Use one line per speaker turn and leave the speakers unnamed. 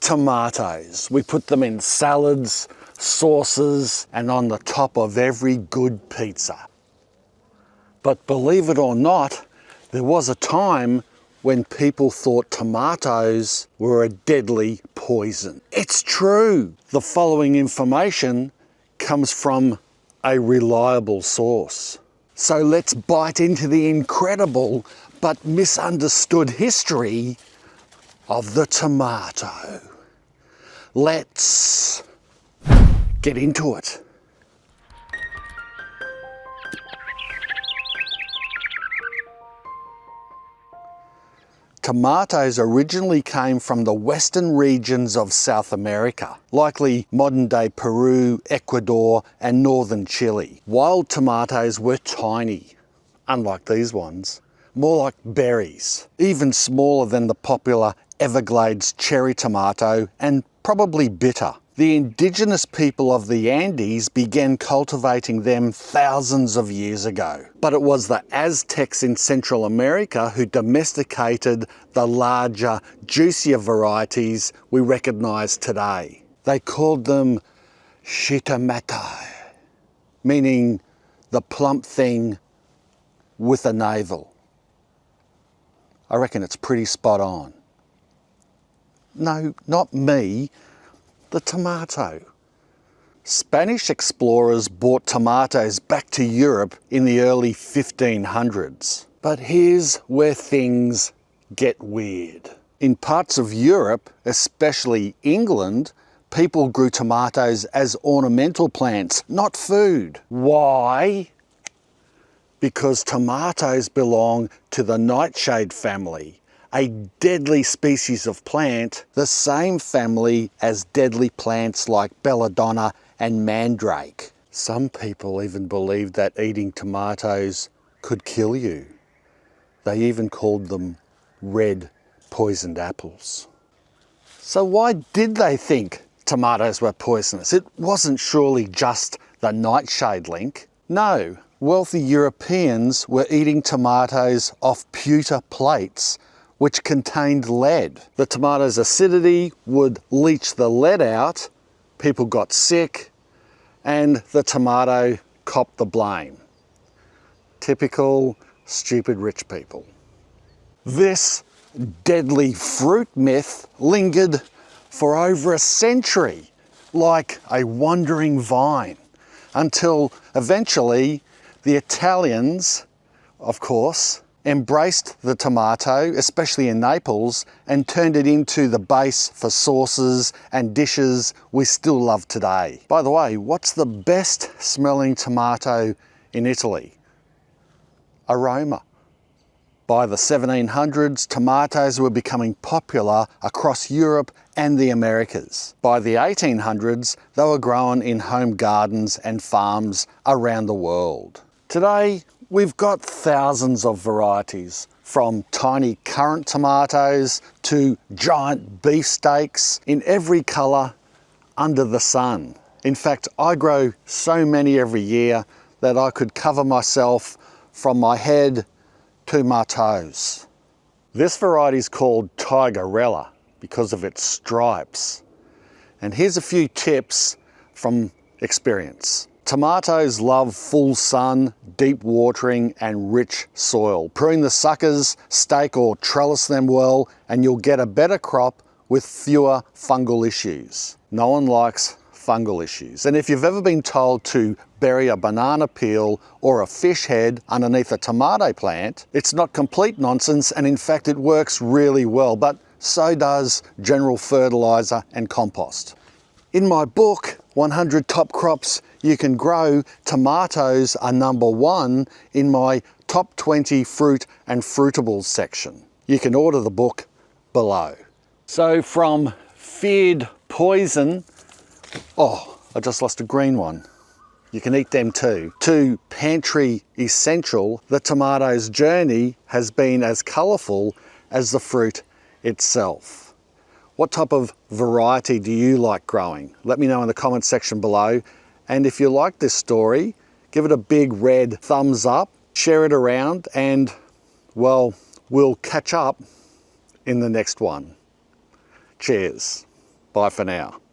tomatoes. We put them in salads, sauces, and on the top of every good pizza. But believe it or not, there was a time when people thought tomatoes were a deadly poison. It's true. The following information comes from a reliable source. So let's bite into the incredible but misunderstood history of the tomato. Let's get into it. Tomatoes originally came from the western regions of South America, likely modern-day Peru, Ecuador, and northern Chile. Wild tomatoes were tiny, unlike these ones, more like berries, even smaller than the popular Everglades cherry tomato, and probably bitter. The indigenous people of the Andes began cultivating them thousands of years ago. But it was the Aztecs in Central America who domesticated the larger, juicier varieties we recognize today. They called them shitamato, meaning the plump thing with a navel. I reckon it's pretty spot on. No, not me. The tomato. Spanish explorers brought tomatoes back to Europe in the early 1500s. But here's where things get weird. In parts of Europe, especially England, people grew tomatoes as ornamental plants, not food. Why? Because tomatoes belong to the nightshade family, a deadly species of plant, the same family as deadly plants like belladonna and mandrake. Some people even believed that eating tomatoes could kill you. They even called them red poisoned apples. So why did they think tomatoes were poisonous? It wasn't surely just the nightshade link. No, wealthy Europeans were eating tomatoes off pewter plates which contained lead. The tomato's acidity would leach the lead out, people got sick, and the tomato copped the blame. Typical stupid rich people. This deadly fruit myth lingered for over a century, like a wandering vine, until eventually the Italians, of course, embraced the tomato, especially in Naples, and turned it into the base for sauces and dishes we still love today. By the way, what's the best smelling tomato in Italy? Aroma. By the 1700s, tomatoes were becoming popular across Europe and the Americas. By the 1800s, they were grown in home gardens and farms around the world. Today, we've got thousands of varieties, from tiny currant tomatoes to giant beefsteaks in every colour under the sun. In fact, I grow so many every year that I could cover myself from my head to my toes. This variety is called Tigerella because of its stripes. And here's a few tips from experience. Tomatoes love full sun, deep watering and rich soil. Prune the suckers, stake or trellis them well, and you'll get a better crop with fewer fungal issues. No one likes fungal issues. And if you've ever been told to bury a banana peel or a fish head underneath a tomato plant, it's not complete nonsense, and in fact it works really well, but so does general fertilizer and compost. In my book, 100 Top Crops You Can Grow, tomatoes are number 1 in my top 20 fruit and fruitables section. You can order the book below. So from feared poison, oh, I just lost a green one. You can eat them too. To pantry essential, the tomato's journey has been as colourful as the fruit itself. What type of variety do you like growing? Let me know in the comments section below. And if you like this story, give it a big red thumbs up, share it around, and well, we'll catch up in the next one. Cheers. Bye for now.